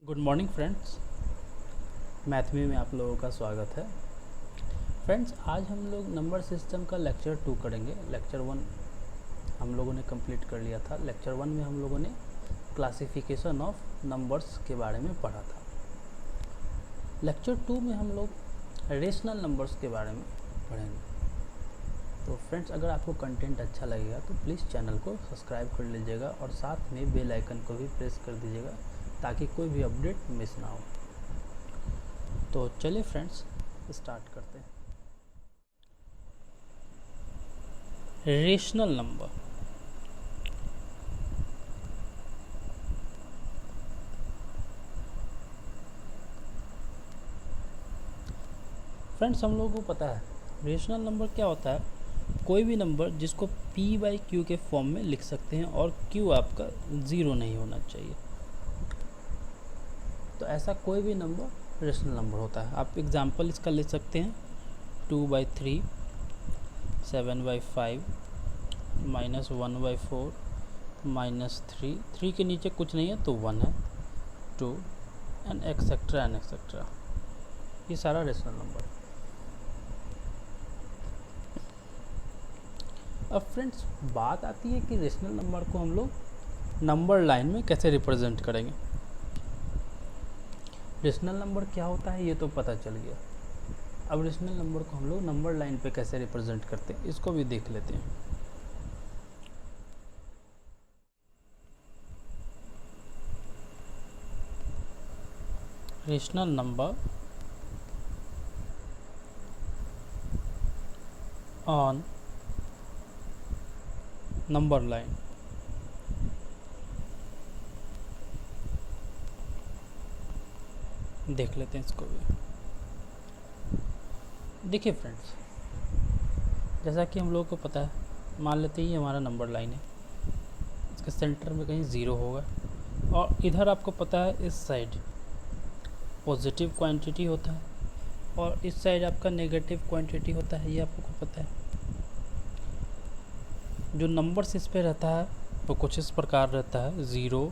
Good morning friends, मैथमी में आप लोगों का स्वागत है। फ्रेंड्स, आज हम लोग नंबर सिस्टम का लेक्चर 2 करेंगे। लेक्चर 1 हम लोगों ने कंप्लीट कर लिया था। लेक्चर 1 में हम लोगों ने क्लासिफिकेशन ऑफ नंबर्स के बारे में पढ़ा था। लेक्चर 2 में हम लोग रेशनल नंबर्स के बारे में पढ़ेंगे। तो फ्रेंड्स, अगर आपको कंटेंट अच्छा लगेगा तो प्लीज़ चैनल को सब्सक्राइब कर लीजिएगा और साथ में बेल आइकन को भी प्रेस कर दीजिएगा ताकि कोई भी अपडेट मिस ना हो। तो चलिए फ्रेंड्स, स्टार्ट करते हैं। Rational number. फ्रेंड्स, हम लोगों को पता है रेशनल नंबर क्या होता है। कोई भी नंबर जिसको p/q के फॉर्म में लिख सकते हैं और q आपका 0 नहीं होना चाहिए। तो ऐसा कोई भी नंबर रेशनल नंबर होता है। आप एग्जांपल इसका ले सकते हैं 2/3, 7/5, -1/4, -3। 3 के नीचे कुछ नहीं है तो 1 है, 2 एंड एक्सेट्रा। ये सारा रेशनल नंबर है। अब फ्रेंड्स, बात आती है कि रेशनल नंबर को हम लोग नंबर लाइन में कैसे रिप्रेजेंट करेंगे। रेशनल नंबर क्या होता है ये तो पता चल गया। अब रेशनल नंबर को हम लोग नंबर लाइन पे कैसे रिप्रेजेंट करते हैं इसको भी देख लेते हैं। Rational number on number line. देख लेते हैं इसको भी। देखिए फ्रेंड्स, जैसा कि हम लोगों को पता है, मान लेते हैं ये हमारा नंबर लाइन है। इसके सेंटर में कहीं 0 होगा और इधर आपको पता है इस साइड पॉजिटिव क्वांटिटी होता है और इस साइड आपका नेगेटिव क्वांटिटी होता है। ये आपको पता है। जो नंबर्स इस पे रहता है वो कुछ इस प्रकार रहता है 0,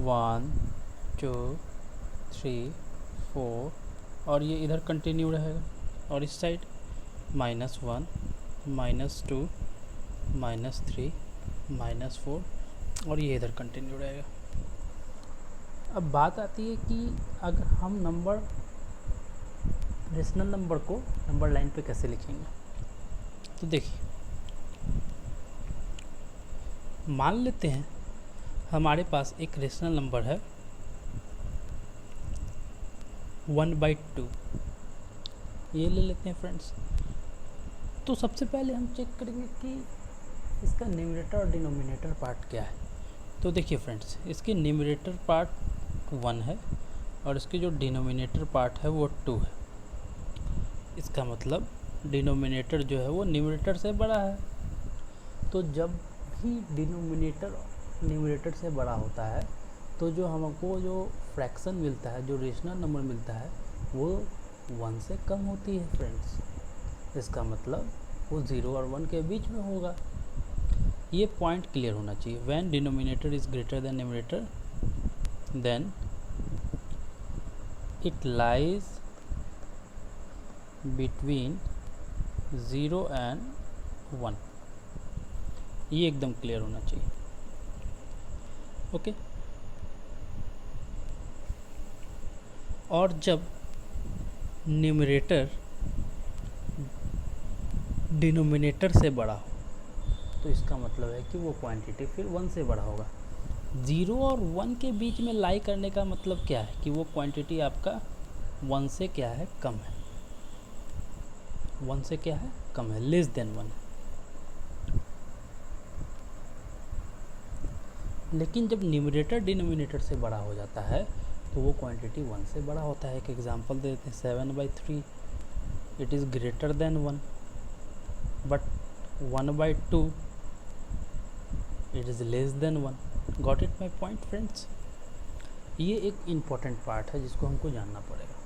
1, 2, 3, 4 और ये इधर कंटिन्यू रहेगा। और इस साइड -1, -2, -3, -4 और ये इधर कंटिन्यू रहेगा। अब बात आती है कि अगर हम रेशनल नंबर को नंबर लाइन पे कैसे लिखेंगे। तो देखिए, मान लेते हैं हमारे पास एक रेशनल नंबर है 1/2। ये ले लेते हैं फ्रेंड्स। तो सबसे पहले हम चेक करेंगे कि इसका न्यूमरेटर और डिनोमिनेटर पार्ट क्या है। तो देखिए फ्रेंड्स, इसके न्यूमरेटर पार्ट 1 है और इसके जो डिनोमिनेटर पार्ट है वो 2 है। इसका मतलब डिनोमिनेटर जो है वो न्यूमरेटर से बड़ा है। तो जब भी डिनोमिनेटर न्यूमरेटर से बड़ा होता है तो जो हमको जो फ्रैक्शन मिलता है, जो रेशनल नंबर मिलता है, वो 1 से कम होती है फ्रेंड्स। इसका मतलब वो 0 और 1 के बीच में होगा। ये पॉइंट क्लियर होना चाहिए। When denominator is greater than numerator then it lies between 0 and 1। ये एकदम क्लियर होना चाहिए। ओके। और जब न्यूमरेटर डिनोमिनेटर से बड़ा हो तो इसका मतलब है कि वो क्वांटिटी फिर 1 से बड़ा होगा। 0 और 1 के बीच में लाई करने का मतलब क्या है कि वो क्वांटिटी आपका 1 से क्या है, कम है। 1 से क्या है, कम है, लेस देन 1। लेकिन जब न्यूमरेटर डिनोमिनेटर से बड़ा हो जाता है तो वो क्वांटिटी 1 से बड़ा होता है। एक एग्जांपल देते हैं 7/3, it is greater than 1, but 1/2 it is less than 1। Got it my point friends. ये एक इम्पॉर्टेंट पार्ट है जिसको हमको जानना पड़ेगा।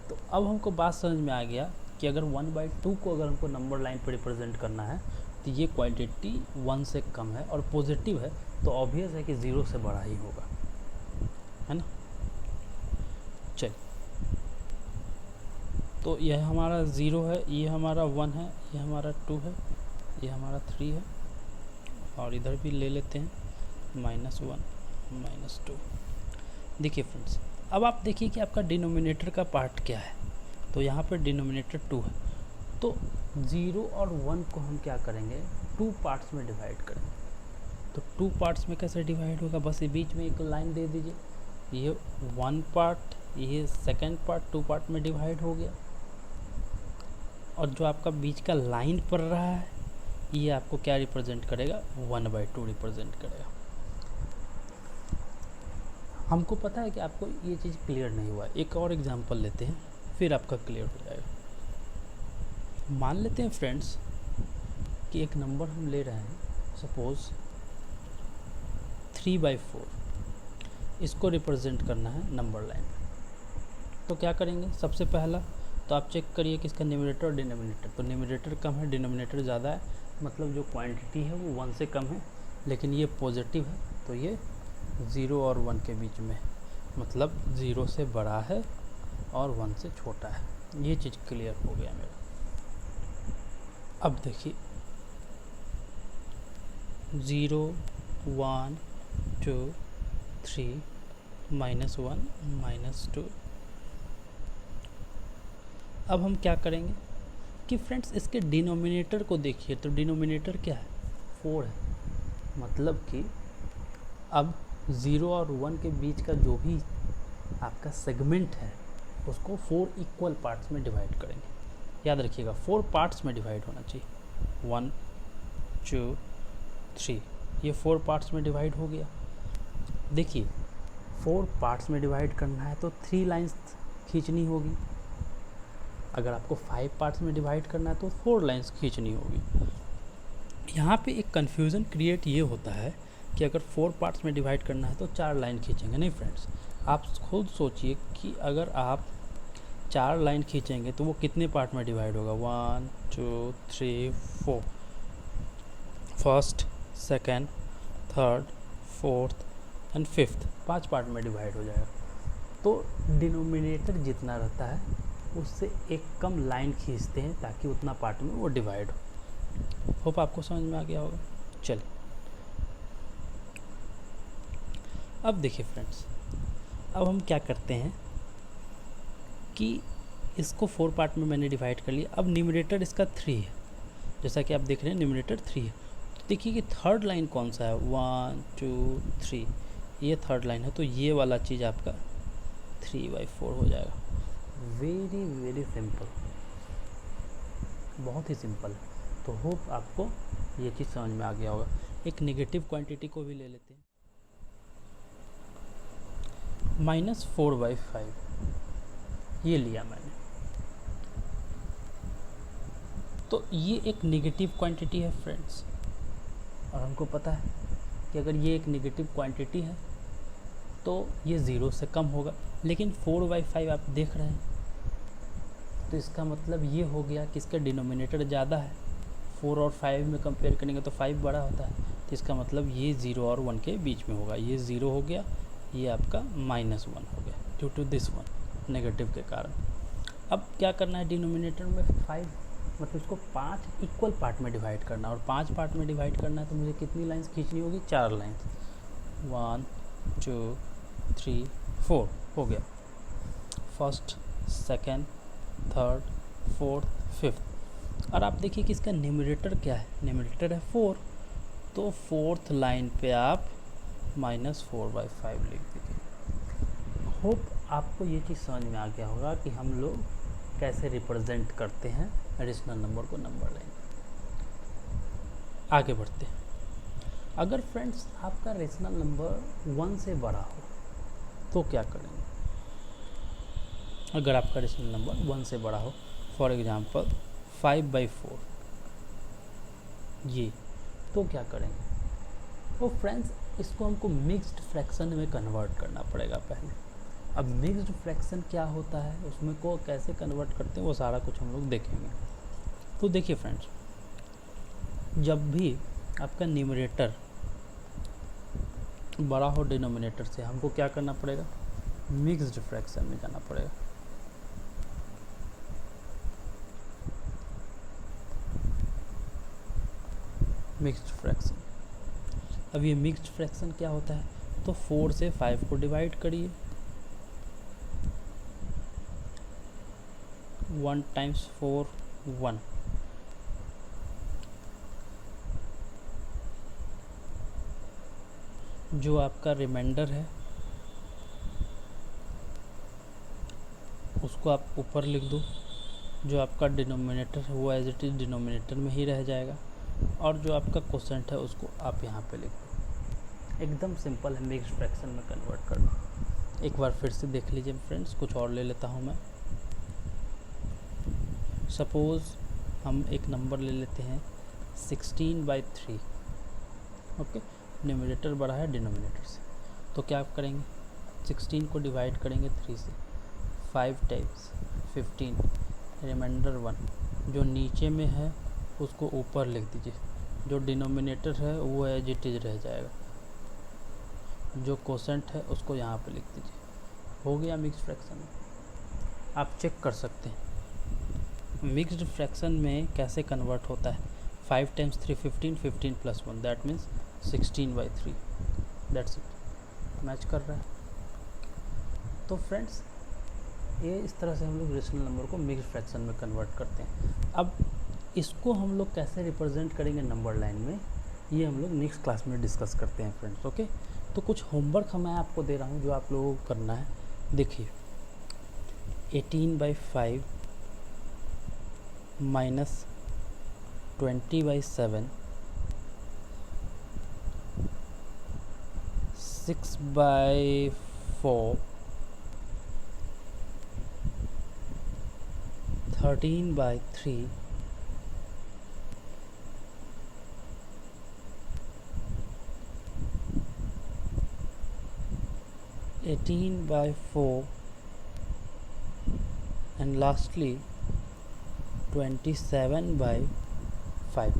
तो अब हमको बात समझ में आ गया कि अगर 1/2 को अगर हमको नंबर लाइन पर रिप्रेजेंट करना है तो ये क्वांटिटी 1 से कम है और पॉजिटिव है, तो ऑब्वियस है कि 0 से बड़ा ही होगा। है ना। चल, तो यह हमारा 0 है, ये हमारा 1 है, ये हमारा 2 है, ये हमारा 3 है, और इधर भी ले लेते हैं -1 -2। देखिए फ्रेंड्स, अब आप देखिए कि आपका डिनोमिनेटर का पार्ट क्या है। तो यहाँ पर डिनोमिनेटर 2 है, तो 0 और 1 को हम क्या करेंगे, 2 पार्ट्स में डिवाइड करेंगे। तो 2 पार्ट्स में कैसे डिवाइड होगा, बस ये बीच में एक लाइन दे दीजिए, ये 1 पार्ट, ये सेकेंड पार्ट 2 पार्ट में डिवाइड हो गया, और जो आपका बीच का लाइन पड़ रहा है ये आपको क्या रिप्रेजेंट करेगा, 1/2 रिप्रेजेंट करेगा। हमको पता है कि आपको ये चीज़ क्लियर नहीं हुआ, एक और एग्जांपल लेते हैं फिर आपका क्लियर हो जाएगा। मान लेते हैं फ्रेंड्स कि एक नंबर हम ले रहे हैं, सपोज़ 3/4, इसको रिप्रेजेंट करना है नंबर लाइन। तो क्या करेंगे, सबसे पहला तो आप चेक करिए कि इसका न्यूमरेटर और डिनोमिनेटर, तो न्यूमरेटर कम है, डिनोमिनेटर ज़्यादा है, मतलब जो क्वांटिटी है वो 1 से कम है, लेकिन ये पॉजिटिव है, तो ये 0 और 1 के बीच में, मतलब 0 से बड़ा है और 1 से छोटा है। ये चीज़ क्लियर हो गया मेरा। अब देखिए 0 1 2 3 -1 -2। अब हम क्या करेंगे कि फ्रेंड्स इसके डिनोमिनेटर को देखिए, तो डिनोमिनेटर क्या है, 4 है, मतलब कि अब 0 और 1 के बीच का जो भी आपका सेगमेंट है उसको 4 इक्वल पार्ट्स में डिवाइड करेंगे। याद रखिएगा 4 पार्ट्स में डिवाइड होना चाहिए, 1 2 3, ये 4 पार्ट्स में डिवाइड हो गया। देखिए 4 पार्ट्स में डिवाइड करना है तो 3 लाइंस खींचनी होगी, अगर आपको 5 पार्ट्स में डिवाइड करना है तो 4 लाइंस खींचनी होगी। यहाँ पे एक कन्फ्यूज़न क्रिएट ये होता है कि अगर 4 पार्ट्स में डिवाइड करना है तो 4 लाइन खींचेंगे। नहीं फ्रेंड्स, आप खुद सोचिए कि अगर आप 4 लाइन खींचेंगे तो वो कितने पार्ट में डिवाइड होगा, 1 2 3 4, first second third fourth and fifth, 5 part में डिवाइड हो जाएगा। तो डिनोमिनेटर जितना रहता है उससे एक कम लाइन खींचते हैं ताकि उतना पार्ट में वो डिवाइड हो। होप आपको समझ में आ गया होगा। चलिए अब देखिए फ्रेंड्स, अब हम क्या करते हैं कि इसको 4 पार्ट में मैंने डिवाइड कर लिया। अब न्यूमरेटर इसका 3 है, जैसा कि आप देख रहे हैं न्यूमरेटर 3 है। तो देखिए कि थर्ड लाइन कौन सा है, 1 2 3, ये थर्ड लाइन है, तो ये वाला चीज़ आपका 3/4 हो जाएगा। वेरी वेरी सिंपल, बहुत ही सिंपल। तो होप आपको ये चीज़ समझ में आ गया होगा। एक नेगेटिव क्वांटिटी को भी ले लेते हैं, -4/5, ये लिया मैंने। तो ये एक नेगेटिव क्वांटिटी है फ्रेंड्स, और हमको पता है कि अगर ये एक नेगेटिव क्वांटिटी है तो ये 0 से कम होगा, लेकिन 4/5 आप देख रहे हैं, तो इसका मतलब ये हो गया कि इसका डिनोमिनेटर ज़्यादा है। 4 और 5 में कंपेयर करेंगे तो 5 बड़ा होता है, तो इसका मतलब ये 0 और 1 के बीच में होगा। ये 0 हो गया, ये आपका -1 हो गया due to this one, negative के कारण। अब क्या करना है, डिनोमिनेटर में 5, मतलब इसको 5 इक्वल पार्ट में डिवाइड करना, और 5 पार्ट में डिवाइड करना है तो मुझे कितनी लाइंस खींचनी होगी, 4 लाइंस, 1 2 3 4 हो गया, first second third fourth fifth. और आप देखिए कि इसका न्यूमरेटर क्या है, न्यूमरेटर है 4, तो फोर्थ लाइन पे आप -4/5 लिख दीजिए। होप आपको ये चीज़ समझ में आ गया होगा कि हम लोग कैसे रिप्रेजेंट करते हैं रेशनल नंबर को नंबर लाइन। आगे बढ़ते हैं। अगर फ्रेंड्स आपका रेशनल नंबर 1 से बड़ा हो तो क्या करेंगे। अगर आपका रेशनल नंबर 1 से बड़ा हो, फॉर एग्जांपल 5/4, ये, तो क्या करेंगे। तो फ्रेंड्स इसको हमको मिक्स्ड फ्रैक्शन में कन्वर्ट करना पड़ेगा पहले। अब मिक्स्ड फ्रैक्शन क्या होता है, उसमें को कैसे कन्वर्ट करते हैं, वो सारा कुछ हम लोग देखेंगे। तो देखिए फ्रेंड्स, जब भी आपका न्यूमरेटर बड़ा हो डिनोमिनेटर से, हमको क्या करना पड़ेगा, मिक्स्ड फ्रैक्शन में जाना पड़ेगा। मिक्स्ड फ्रैक्शन, अब ये मिक्स्ड फ्रैक्शन क्या होता है, तो 4 से 5 को डिवाइड करिए, 1 टाइम्स 4 1, जो आपका रिमाइंडर है उसको आप ऊपर लिख दो, जो आपका डिनोमिनेटर है वो एज इट इज़ डिनोमिनेटर में ही रह जाएगा, और जो आपका क्वोशेंट है उसको आप यहाँ पे लिख दो। एकदम सिंपल है मिक्स्ड फ्रैक्शन में कन्वर्ट करना। एक बार फिर से देख लीजिए फ्रेंड्स, कुछ और ले लेता हूँ मैं। सपोज़ हम एक नंबर ले लेते हैं 16/3, ओके, न्यूमरेटर बड़ा है डिनोमिनेटर से, तो क्या आप करेंगे, 16 को डिवाइड करेंगे 3 से, 5 टाइम्स 15, रिमाइंडर 1, जो नीचे में है उसको ऊपर लिख दीजिए, जो डिनोमिनेटर है वो एज इट इज़ रह जाएगा, जो क्वोशेंट है उसको यहाँ पे लिख दीजिए। हो गया मिक्स्ड फ्रैक्शन। आप चेक कर सकते हैं मिक्स्ड फ्रैक्शन में कैसे कन्वर्ट होता है। 5 times 3 15, 15 + 1 that means 16/3, that's it, match कर रहा है। तो फ्रेंड्स ये इस तरह से हम लोग रेशनल नंबर को मिक्स्ड फ्रैक्शन में कन्वर्ट करते हैं। अब इसको हम लोग कैसे रिप्रेजेंट करेंगे नंबर लाइन में, ये हम लोग नेक्स्ट क्लास में डिस्कस करते हैं फ्रेंड्स, ओके। तो कुछ होमवर्क मैं आपको दे रहा हूँ जो आप लोगों को करना है। देखिए 18/5 minus 20/7 6/4 13/3 18/4 and lastly 27/5.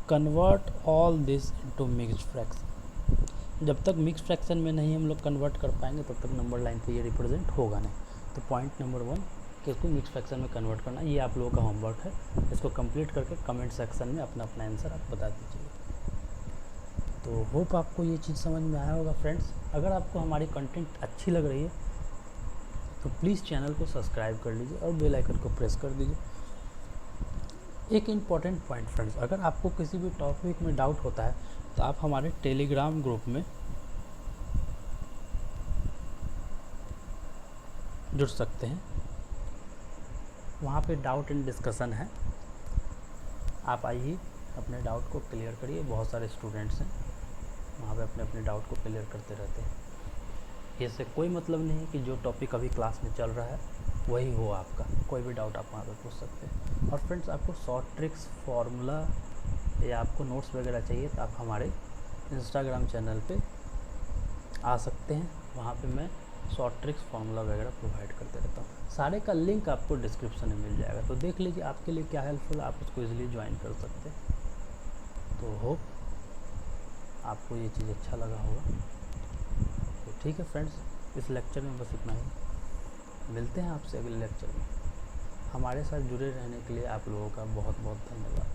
Convert all this into mixed fraction. जब तक मिक्स फ्रैक्शन में नहीं हम लोग कन्वर्ट कर पाएंगे तब तक नंबर लाइन पे ये रिप्रेजेंट होगा नहीं। तो पॉइंट नंबर 1 कि इसको मिक्स फ्रैक्शन में कन्वर्ट करना, ये आप लोगों का होमवर्क है। इसको कंप्लीट करके कमेंट सेक्शन में अपना अपना आंसर आप बता दीजिए। तो होप आपको ये चीज़ समझ में आया होगा फ्रेंड्स। अगर आपको हमारी कंटेंट अच्छी लग रही है तो प्लीज़ चैनल को सब्सक्राइब कर लीजिए और बेल आइकन को प्रेस कर दीजिए। एक इम्पॉर्टेंट पॉइंट फ्रेंड्स, अगर आपको किसी भी टॉपिक में डाउट होता है तो आप हमारे टेलीग्राम ग्रुप में जुड़ सकते हैं। वहाँ पे डाउट एंड डिस्कशन है, आप आइए अपने डाउट को क्लियर करिए। बहुत सारे स्टूडेंट्स हैं वहाँ पे अपने अपने डाउट को क्लियर करते रहते हैं। इससे कोई मतलब नहीं है कि जो टॉपिक अभी क्लास में चल रहा है वही हो आपका, कोई भी डाउट आप वहाँ पे पूछ सकते हैं। और फ्रेंड्स आपको शॉर्ट ट्रिक्स, फार्मूला या आपको नोट्स वगैरह चाहिए तो आप हमारे इंस्टाग्राम चैनल पे आ सकते हैं। वहाँ पे मैं शॉर्ट ट्रिक्स, फार्मूला वगैरह प्रोवाइड करते रहता हूँ। सारे का लिंक आपको डिस्क्रिप्शन में मिल जाएगा, तो देख लीजिए आपके लिए क्या हेल्पफुल है, आप उसको ईजिली ज्वाइन कर सकते हैं। तो होप आपको ये चीज़ अच्छा लगा होगा। तो ठीक है फ्रेंड्स, इस लेक्चर में बस इतना ही। मिलते हैं आपसे अगले लेक्चर में। हमारे साथ जुड़े रहने के लिए आप लोगों का बहुत बहुत धन्यवाद।